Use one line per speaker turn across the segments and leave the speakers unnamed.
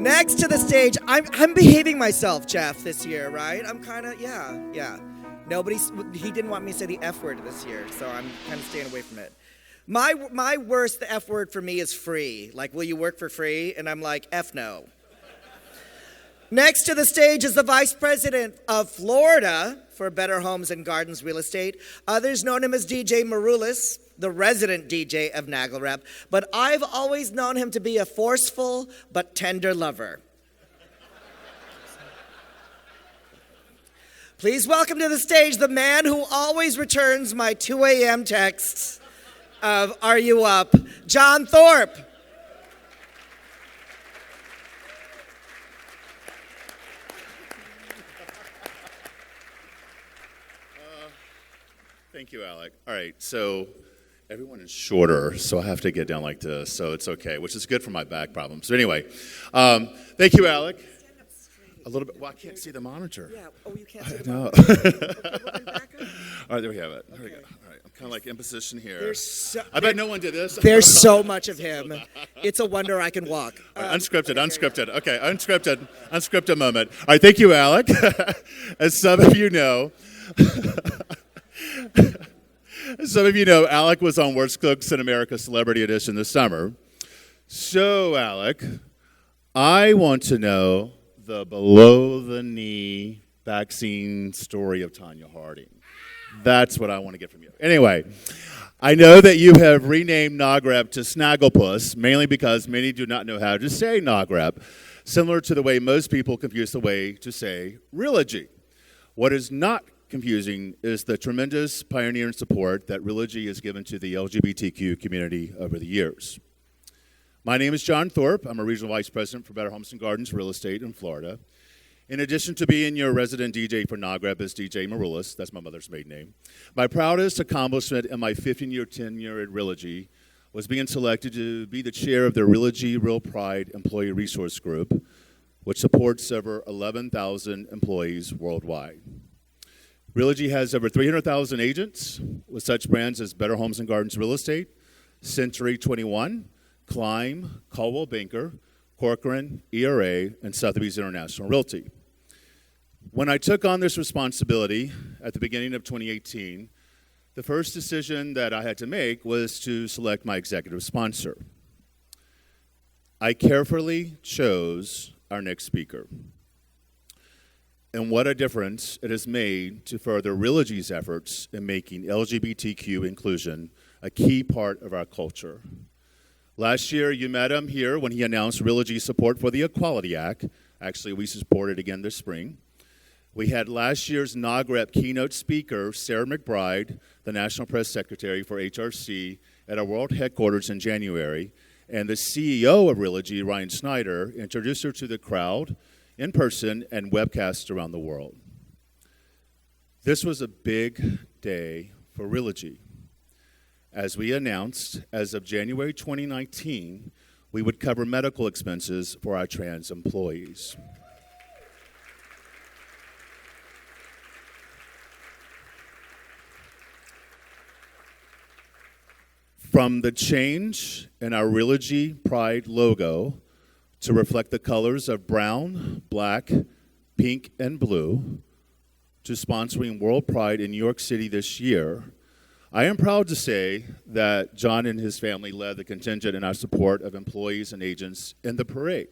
Next to the stage, I'm behaving myself, Jeff, this year, right? I'm kind of, yeah. He didn't want me to say the F word this year, so I'm kind of staying away from it. My worst F word for me is free. Like, will you work for free? And I'm like, F no. Next to the stage is the Vice President of Florida for Better Homes and Gardens Real Estate. Others know him as DJ Maroulis, the resident DJ of NAGLREP, but I've always known him to be a forceful but tender lover. Please welcome to the stage the man who always returns my 2 a.m. texts of, "Are you up?" John Thorpe.
Thank you, Alec. All right, so everyone is shorter, so I have to get down like this, so it's okay, which is good for my back problems. So anyway, thank you, Alec.
Stand up straight.
A little bit. Well, I can't see the monitor.
Yeah. Oh, you can't see the
No.
monitor. Okay, well, then back up.
All right, there we have it. There we
Okay.
go. All right, I'm kind of like in position here.
There's
I bet no one did this.
There's so much of him. It's a wonder I can walk.
All right, unscripted. Okay, unscripted moment. All right, thank you, Alec. As some of you know, Alec was on Worst Cooks in America Celebrity Edition this summer. So, Alec, I want to know the below-the-knee vaccine story of Tanya Harding. That's what I want to get from you. Anyway, I know that you have renamed NAGLREP to Snagglepuss, mainly because many do not know how to say NAGLREP, similar to the way most people confuse the way to say Realogy. What is not confusing is the tremendous pioneer and support that Realogy has given to the LGBTQ community over the years. My name is John Thorpe. I'm a regional vice president for Better Homes and Gardens Real Estate in Florida. In addition to being your resident DJ for NAGLREP as DJ Maroulis, that's my mother's maiden name, my proudest accomplishment in my 15-year tenure at Realogy was being selected to be the chair of the Realogy Real Pride Employee Resource Group, which supports over 11,000 employees worldwide. Realogy has over 300,000 agents with such brands as Better Homes and Gardens Real Estate, Century 21, Climb, Caldwell Banker, Corcoran, ERA, and Sotheby's International Realty. When I took on this responsibility at the beginning of 2018, the first decision that I had to make was to select my executive sponsor. I carefully chose our next speaker. And what a difference it has made to further Realogy's efforts in making LGBTQ inclusion a key part of our culture. Last year, you met him here when he announced Realogy's support for the Equality Act. Actually, we support it again this spring. We had last year's NAGLREP keynote speaker, Sarah McBride, the National Press Secretary for HRC, at our world headquarters in January, and the CEO of Realogy, Ryan Snyder, introduced her to the crowd in person and webcast around the world. This was a big day for Realogy. As we announced, as of January 2019, we would cover medical expenses for our trans employees. From the change in our Realogy Pride logo to reflect the colors of brown, black, pink, and blue, to sponsoring World Pride in New York City this year, I am proud to say that John and his family led the contingent in our support of employees and agents in the parade.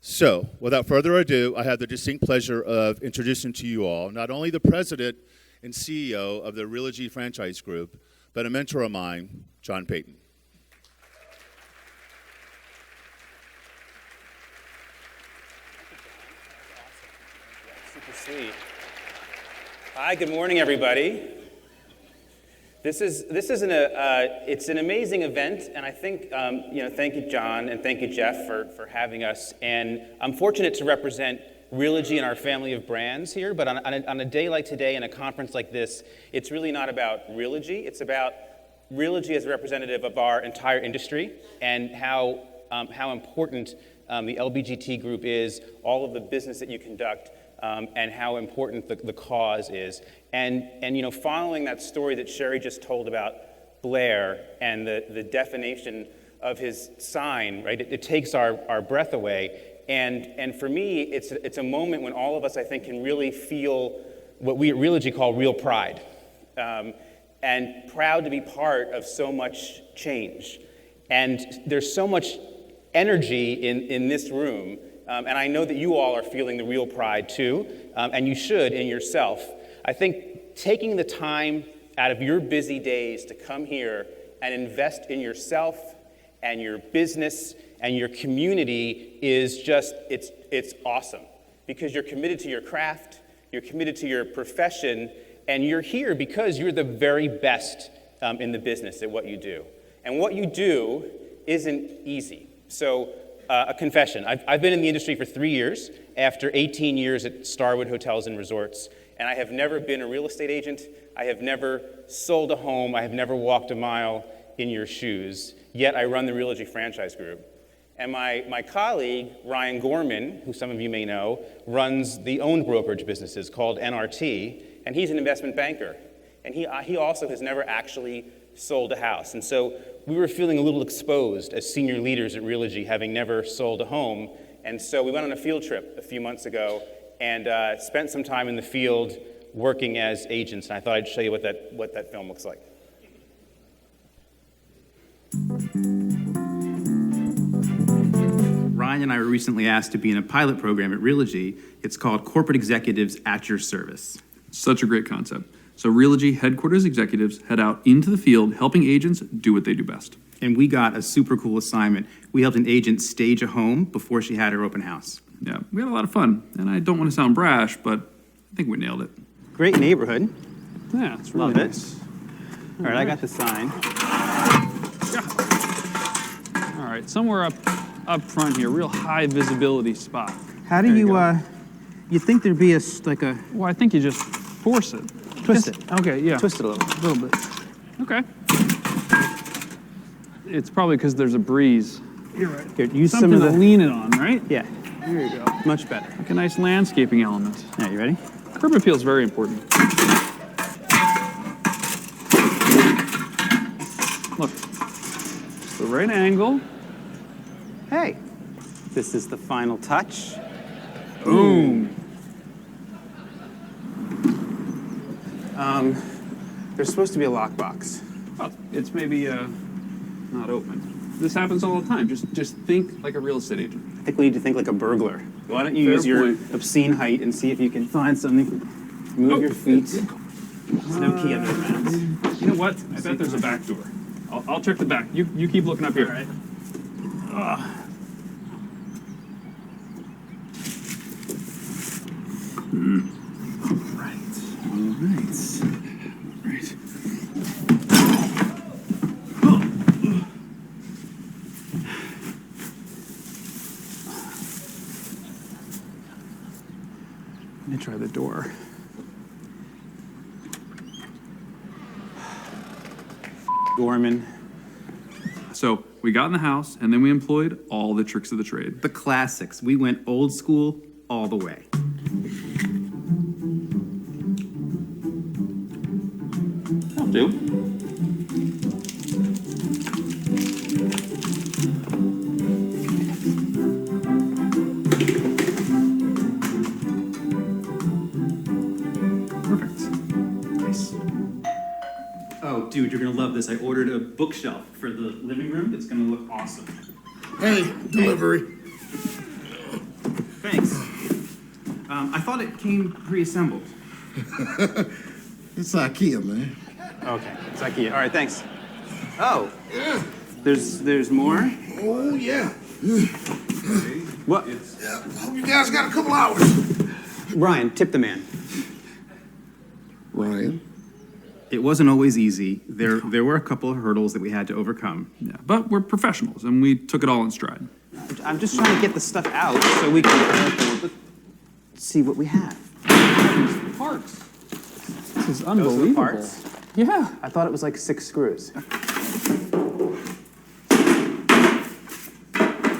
So, without further ado, I have the distinct pleasure of introducing to you all not only the president and CEO of the Realogy Franchise Group, but a mentor of mine, John Peyton.
Super sweet. Hi, good morning, everybody. This is it's an amazing event, and I think thank you, John, and thank you, Jeff, for having us. And I'm fortunate to represent Realogy and our family of brands here. But on a day like today and a conference like this, it's really not about Realogy. It's about Realogy as a representative of our entire industry and how important the LBGT group is, all of the business that you conduct. And how important the cause is. And following that story that Sherry just told about Blair and the definition of his sign, right? It takes our breath away. And for me, it's a moment when all of us, I think, can really feel what we at Realogy call real pride. And proud to be part of so much change. And there's so much energy in this room, and I know that you all are feeling the real pride too, and you should in yourself. I think taking the time out of your busy days to come here and invest in yourself and your business and your community is just, it's awesome. Because you're committed to your craft, you're committed to your profession, and you're here because you're the very best in the business at what you do. And what you do isn't easy. So a confession, I've been in the industry for 3 years, after 18 years at Starwood Hotels and Resorts, and I have never been a real estate agent, I have never sold a home, I have never walked a mile in your shoes, yet I run the Realogy franchise group. And my colleague, Ryan Gorman, who some of you may know, runs the owned brokerage businesses called NRT, and he's an investment banker. And he also has never actually sold a house. And so we were feeling a little exposed as senior leaders at Realogy, having never sold a home. And so we went on a field trip a few months ago and spent some time in the field working as agents. And I thought I'd show you what that film looks like.
Ryan and I were recently asked to be in a pilot program at Realogy. It's called Corporate Executives at Your Service.
Such a great concept. So Realogy headquarters executives head out into the field helping agents do what they do best.
And we got a super cool assignment. We helped an agent stage a home before she had her open house.
Yeah, we had a lot of fun. And I don't want to sound brash, but I think we nailed it.
Great neighborhood.
Yeah, it's really
Love
nice.
it. All right, I got the sign.
All right, somewhere up front here, real high visibility spot.
How do
There
you, you think there'd be like a,
Well, I think you just force it.
twist it.
Okay, yeah.
Twist it a little.
bit. Okay. It's probably because there's a breeze. You're right.
Here, use
Something
some of
to
the,
lean it on, right?
yeah,
There you go.
much better.
Like a nice landscaping element.
Yeah, you ready?
Curb appeal is very important. Look, it's the right angle.
Hey, this is the final touch.
Boom.
There's supposed to be a lockbox.
Well, it's maybe not open. This happens all the time. Just think like a real estate agent.
I think we need to think like a burglar. Why don't you
Fair
use your
point.
obscene height and see if you can find something. Move your feet. There's no key under the mat.
You know what? I bet there's a back door. I'll check the back. You keep looking up here.
All right.
Let me try the door.
Gorman.
So we got in the house, and then we employed all the tricks of the trade.
The classics. We went old school all the way.
That'll do.
Oh, dude, you're gonna love this. I ordered a bookshelf for the living room. It's gonna look awesome.
Hey, delivery.
Thanks. I thought it came pre-assembled.
It's IKEA, man.
Okay, it's IKEA. All right, thanks. Oh, there's more?
Oh, yeah.
What?
Yeah. Hope you guys got a couple hours.
Ryan, tip the man.
Ryan?
It wasn't always easy. There were a couple of hurdles that we had to overcome.
Yeah, but we're professionals, and we took it all in stride.
I'm just trying to get the stuff out so we can see what we have.
Parts. This is
Those
unbelievable.
are the parts?
Yeah.
I thought it was like 6 screws.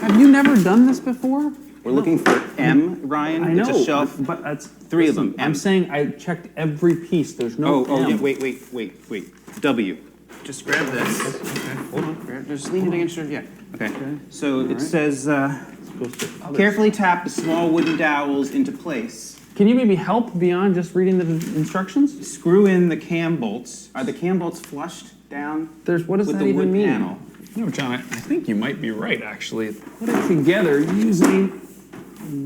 Have you never done this before?
We're looking for M, Ryan.
I know,
It's a shelf.
but that's
3 of them.
I'm saying I checked every piece. There's no.
Oh,
M.
yeah, wait. W. Just grab this. Okay. Hold on. Just lean it against your, yeah. Okay. So it says
supposed to. Others.
Carefully tap the small wooden dowels into place.
Can you maybe help beyond just reading the instructions?
Screw in the cam bolts. Are the cam bolts flushed down
What does
with
that
the
even
wood
mean?
panel?
No, John, I think you might be right, actually. Put it together using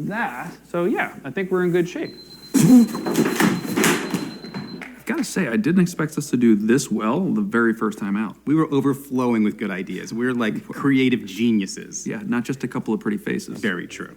that. So yeah, I think we're in good shape. I've got to say, I didn't expect us to do this well the very first time out.
We were overflowing with good ideas. We're like creative geniuses.
Yeah, not just a couple of pretty faces.
Very true.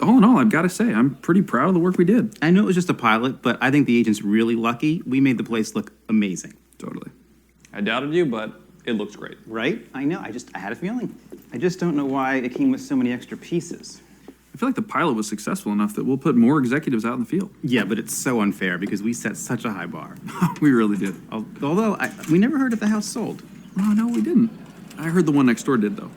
All in all, I've got to say, I'm pretty proud of the work we did.
I know it was just a pilot, but I think the agent's really lucky. We made the place look amazing.
Totally. I doubted you, but it looks great.
Right? I know. I had a feeling. I just don't know why it came with so many extra pieces.
I feel like the pilot was successful enough that we'll put more executives out in the field.
Yeah, but it's so unfair because we set such a high bar.
We really did.
Although, we never heard if the house sold.
Oh, no, we didn't. I heard the one next door did, though.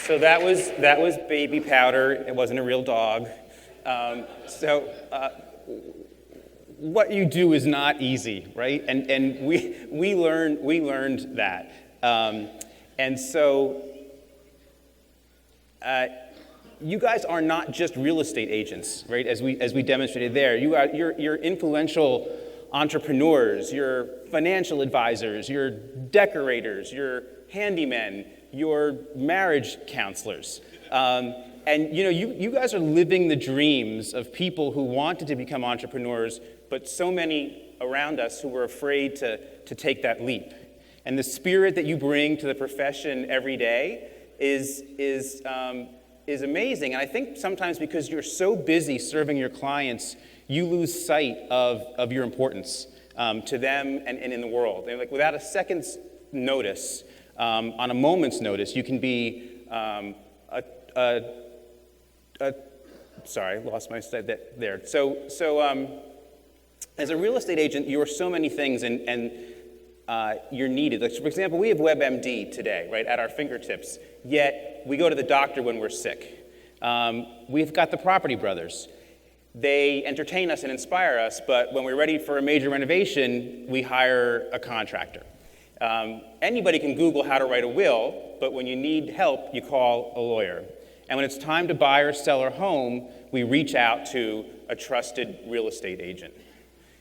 So that was baby powder. It wasn't a real dog. What you do is not easy, right? And we learned that. You guys are not just real estate agents, right? As we demonstrated there, you're influential entrepreneurs, you're financial advisors, you're decorators, you're handymen, you're marriage counselors. And you guys are living the dreams of people who wanted to become entrepreneurs, but so many around us who were afraid to take that leap. And the spirit that you bring to the profession every day is amazing. And I think sometimes because you're so busy serving your clients, you lose sight of your importance to them and in the world. And like without a second's notice, on a moment's notice, you can be sorry, lost my slide there. So as a real estate agent, you are so many things, and you're needed. Like, for example, we have WebMD today, right, at our fingertips, yet we go to the doctor when we're sick. We've got the Property Brothers. They entertain us and inspire us, but when we're ready for a major renovation, we hire a contractor. Anybody can Google how to write a will, but when you need help, you call a lawyer. And when it's time to buy or sell our home, we reach out to a trusted real estate agent.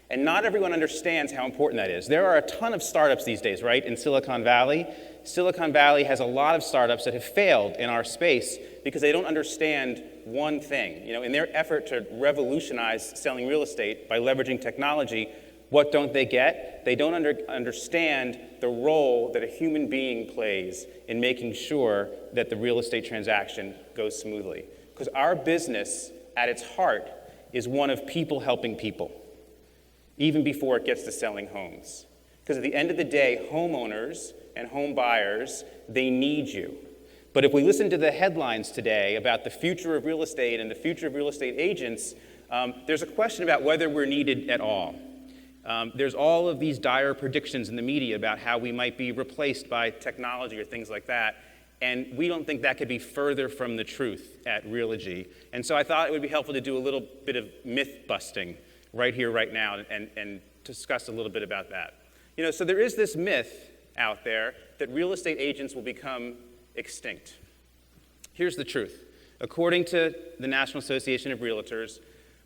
And not everyone understands how important that is. There are a ton of startups these days, right, in Silicon Valley. Silicon Valley has a lot of startups that have failed in our space because they don't understand one thing. In their effort to revolutionize selling real estate by leveraging technology, what don't they get? They don't understand the role that a human being plays in making sure that the real estate transaction goes smoothly. Because our business, at its heart, is one of people helping people, even before it gets to selling homes. Because at the end of the day, homeowners and home buyers, they need you. But if we listen to the headlines today about the future of real estate and the future of real estate agents, there's a question about whether we're needed at all. There's all of these dire predictions in the media about how we might be replaced by technology or things like that, and we don't think that could be further from the truth at Realogy. And so I thought it would be helpful to do a little bit of myth busting right here, right now, and discuss a little bit about that. So there is this myth out there that real estate agents will become extinct. Here's the truth. According to the National Association of Realtors,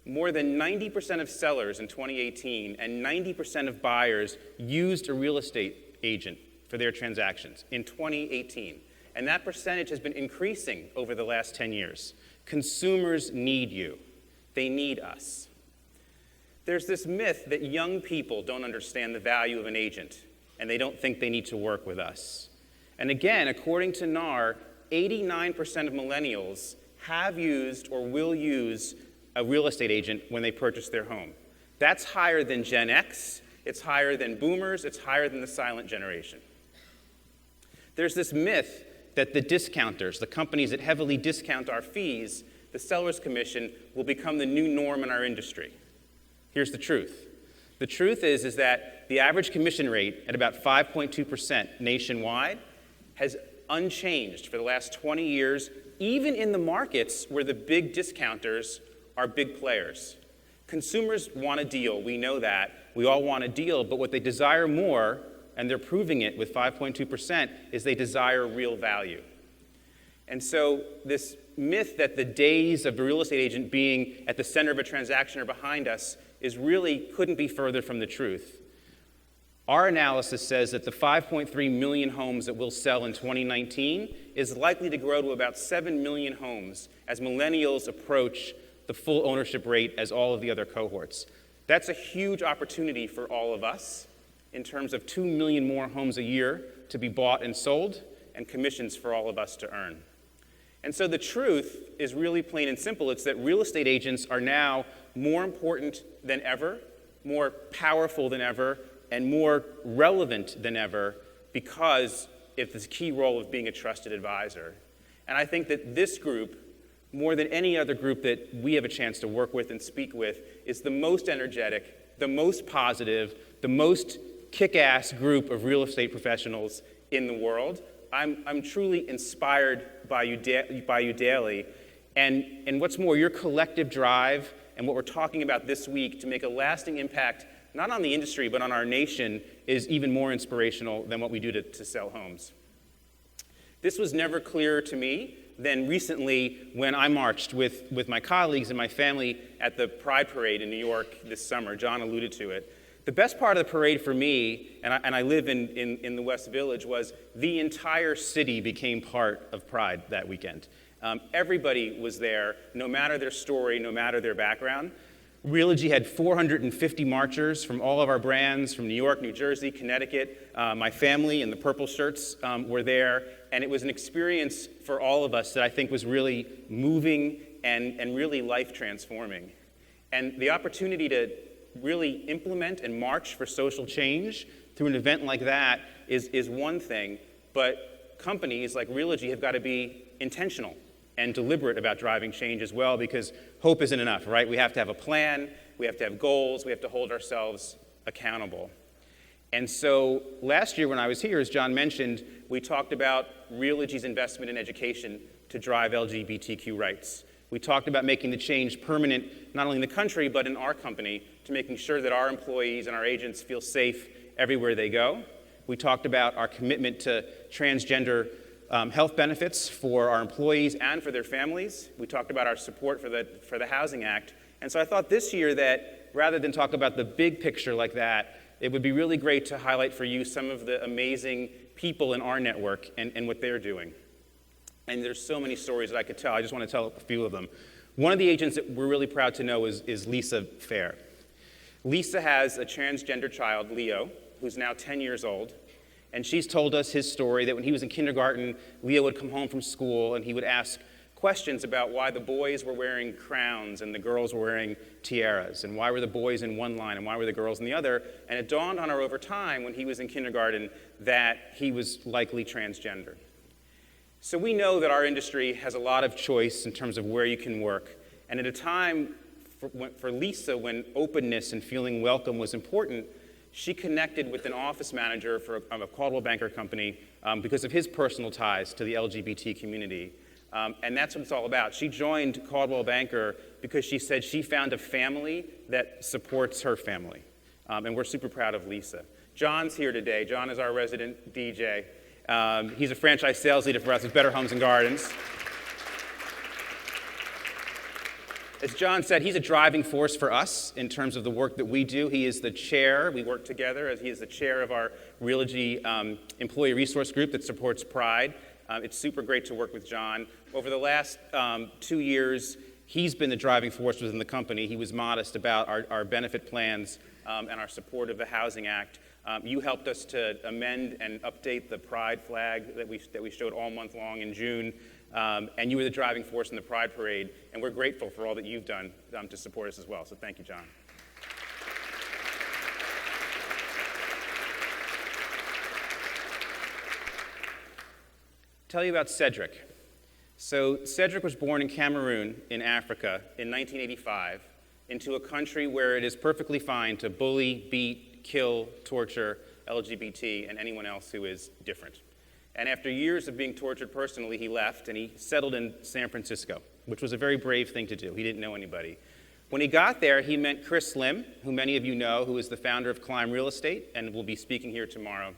more than 90% of sellers in 2018 and 90% of buyers used a real estate agent for their transactions in 2018. And that percentage has been increasing over the last 10 years. Consumers need you. They need us. There's this myth that young people don't understand the value of an agent, and they don't think they need to work with us. And again, according to NAR, 89% of millennials have used or will use a real estate agent when they purchase their home. That's higher than Gen X, it's higher than boomers, it's higher than the silent generation. There's this myth that the discounters, the companies that heavily discount our fees, the seller's commission, will become the new norm in our industry. Here's the truth. The truth is that the average commission rate at about 5.2% nationwide has unchanged for the last 20 years, even in the markets where the big discounters are big players. Consumers want a deal. We know that. We all want a deal, but what they desire more, and they're proving it with 5.2%, is they desire real value. And so this myth that the days of the real estate agent being at the center of a transaction are behind us couldn't be further from the truth. Our analysis says that the 5.3 million homes that we'll sell in 2019 is likely to grow to about 7 million homes as millennials approach the full ownership rate as all of the other cohorts. That's a huge opportunity for all of us in terms of 2 million more homes a year to be bought and sold, and commissions for all of us to earn. And so the truth is really plain and simple. It's that real estate agents are now more important than ever, more powerful than ever, and more relevant than ever because of this key role of being a trusted advisor. And I think that this group, more than any other group that we have a chance to work with and speak with, is the most energetic, the most positive, the most kick-ass group of real estate professionals in the world. I'm truly inspired by you daily. And what's more, your collective drive and what we're talking about this week to make a lasting impact, not on the industry, but on our nation, is even more inspirational than what we do to sell homes. This was never clearer to me than recently when I marched with my colleagues and my family at the Pride Parade in New York this summer. John alluded to it. The best part of the parade for me, and I live in the West Village, was the entire city became part of Pride that weekend. Everybody was there, no matter their story, no matter their background. Realogy had 450 marchers from all of our brands, from New York, New Jersey, Connecticut. My family in the purple shirts were there, and it was an experience for all of us that I think was really moving and really life-transforming. And the opportunity to really implement and march for social change through an event like that is one thing, but companies like Realogy have got to be intentional and deliberate about driving change as well, because hope isn't enough, right? We have to have a plan, we have to have goals, we have to hold ourselves accountable. And so last year when I was here, as John mentioned, we talked about Realogy's investment in education to drive LGBTQ rights. We talked about making the change permanent, not only in the country, but in our company, to making sure that our employees and our agents feel safe everywhere they go. We talked about our commitment to transgender health benefits for our employees and for their families. We talked about our support for the Housing Act. And so I thought this year that rather than talk about the big picture like that, it would be really great to highlight for you some of the amazing people in our network and what they're doing. And there's so many stories that I could tell. I just want to tell a few of them. One of the agents that we're really proud to know is Lisa Fair. Lisa has a transgender child, Leo, who's now 10 years old. And she's told us his story that when he was in kindergarten, Leo would come home from school and he would ask questions about why the boys were wearing crowns and the girls were wearing tiaras, and why were the boys in one line and why were the girls in the other. And it dawned on her over time when he was in kindergarten that he was likely transgender. So we know that our industry has a lot of choice in terms of where you can work. And at a time for Lisa, when openness and feeling welcome was important, she connected with an office manager for a Coldwell Banker company because of his personal ties to the LGBT community. And that's what it's all about. She joined Coldwell Banker because she said she found a family that supports her family. And we're super proud of Lisa. John's here today. John is our resident DJ. He's a franchise sales leader for us with Better Homes and Gardens. As John said, he's a driving force for us in terms of the work that we do. He is the chair. We work together as he is the chair of our Realogy employee resource group that supports Pride. It's super great to work with John. Over the last 2 years, he's been the driving force within the company. He was modest about our benefit plans and our support of the Housing Act. You helped us to amend and update the Pride flag that we showed all month long in June. And you were the driving force in the Pride Parade, and we're grateful for all that you've done to support us as well. So thank you, John. tell you about Cedric. So Cedric was born in Cameroon in Africa in 1985 into a country where it is perfectly fine to bully, beat, kill, torture LGBT and anyone else who is different. And after years of being tortured personally, he left and he settled in San Francisco, which was a very brave thing to do. He didn't know anybody. When he got there, he met Chris Slim, who many of you know, who is the founder of Climb Real Estate and will be speaking here tomorrow.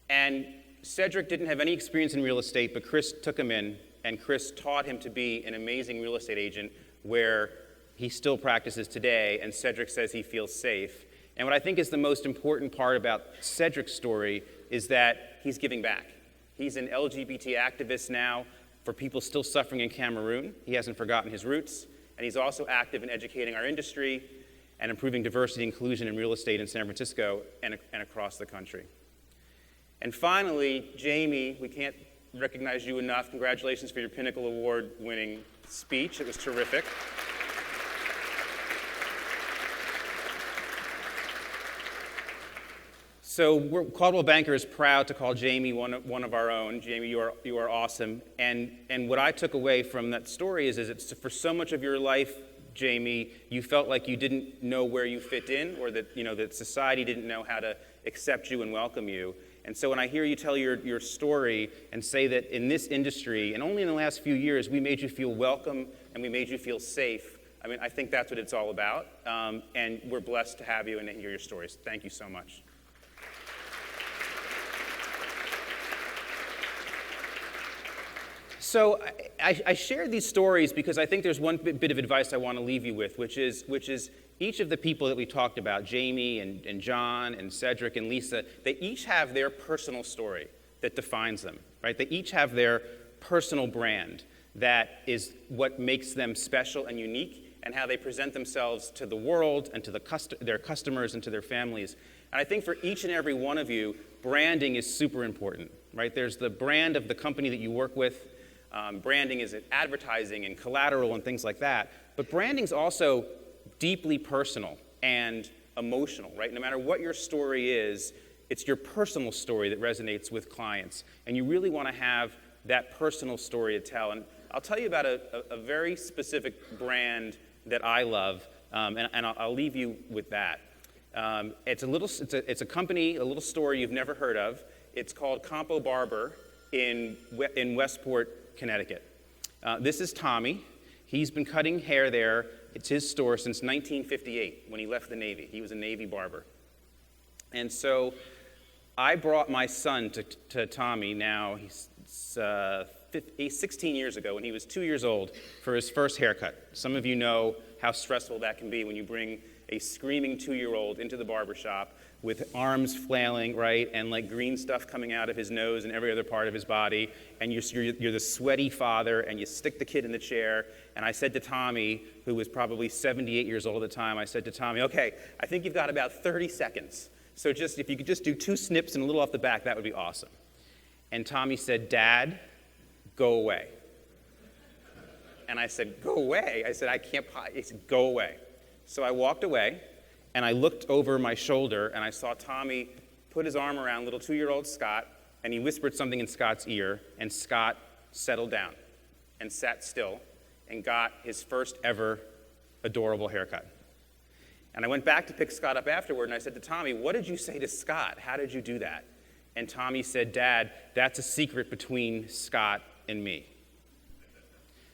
And Cedric didn't have any experience in real estate, but Chris took him in, and Chris taught him to be an amazing real estate agent where he still practices today, and Cedric says he feels safe. And what I think is the most important part about Cedric's story is that he's giving back. He's an LGBT activist now for people still suffering in Cameroon. He hasn't forgotten his roots. And he's also active in educating our industry and improving diversity and inclusion in real estate in San Francisco and across the country. And finally, Jamie, we can't recognize you enough. Congratulations for your Pinnacle Award-winning speech. It was terrific. So Caldwell Banker is proud to call Jamie one of our own. Jamie, you are awesome. And what I took away from that story is it's for so much of your life, Jamie, you felt like you didn't know where you fit in, or that that society didn't know how to accept you and welcome you. And so when I hear you tell your story and say that in this industry, and only in the last few years, we made you feel welcome and we made you feel safe, I mean, I think that's what it's all about. And we're blessed to have you and to hear your stories. Thank you so much. So I share these stories because I think there's one bit of advice I want to leave you with, which is each of the people that we talked about, Jamie and John and Cedric and Lisa, they each have their personal story that defines them, right? They each have their personal brand that is what makes them special and unique, and how they present themselves to the world and to their customers and to their families. And I think for each and every one of you, branding is super important, right? There's the brand of the company that you work with. Branding is advertising and collateral and things like that. But branding's also deeply personal and emotional, right? No matter what your story is, it's your personal story that resonates with clients. And you really want to have that personal story to tell. And I'll tell you about a very specific brand that I love, and I'll leave you with that. It's a company, a little store you've never heard of. It's called Campo Barber in Westport, Connecticut. This is Tommy. He's been cutting hair there. It's his store since 1958 when he left the Navy. He was a Navy barber. And so I brought my son to Tommy now. He's 16 years ago when he was 2 years old for his first haircut. Some of you know how stressful that can be when you bring a screaming 2-year-old into the barber shop with arms flailing, right, and like green stuff coming out of his nose and every other part of his body, and you're the sweaty father, and you stick the kid in the chair. And I said to Tommy, who was probably 78 years old at the time, I said to Tommy, okay, I think you've got about 30 seconds. So if you could just do 2 snips and a little off the back, that would be awesome. And Tommy said, Dad, go away. And I said, go away? I said, I can't, he said, go away. So I walked away, and I looked over my shoulder, and I saw Tommy put his arm around little 2-year-old Scott, and he whispered something in Scott's ear, and Scott settled down and sat still and got his first ever adorable haircut. And I went back to pick Scott up afterward, and I said to Tommy, what did you say to Scott? How did you do that? And Tommy said, Dad, that's a secret between Scott and me.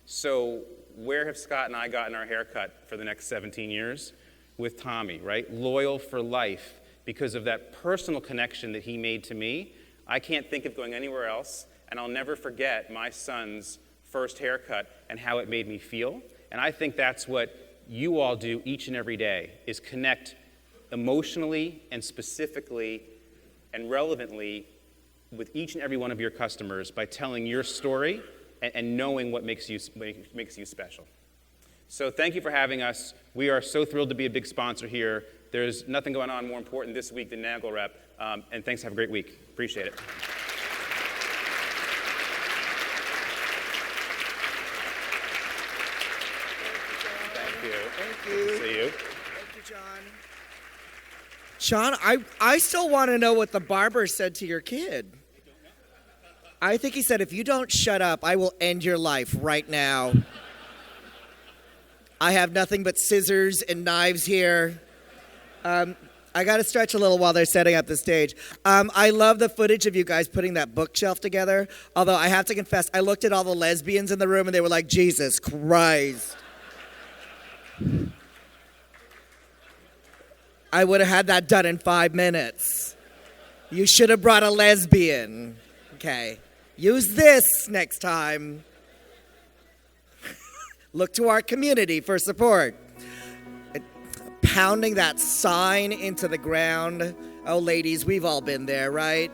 So where have Scott and I gotten our haircut for the next 17 years? With Tommy, right? Loyal for life because of that personal connection that he made to me. I can't think of going anywhere else, and I'll never forget my son's first haircut and how it made me feel. And I think that's what you all do each and every day, is connect emotionally and specifically and relevantly with each and every one of your customers by telling your story and knowing what makes you special. So thank you for having us. We are so thrilled to be a big sponsor here. There's nothing going on more important this week than NAGLREP. And thanks. Have a great week. Appreciate it. Thank you.
Thank you.
Good to see you.
Thank you, John. Sean, I still want to know what the barber said to your kid. I think he said, if you don't shut up, I will end your life right now. I have nothing but scissors and knives here. I got to stretch a little while they're setting up the stage. I love the footage of you guys putting that bookshelf together. Although I have to confess, I looked at all the lesbians in the room and they were like, Jesus Christ. I would have had that done in 5 minutes. You should have brought a lesbian. Okay. Use this next time. Look to our community for support. Pounding that sign into the ground. Oh, ladies, we've all been there, right?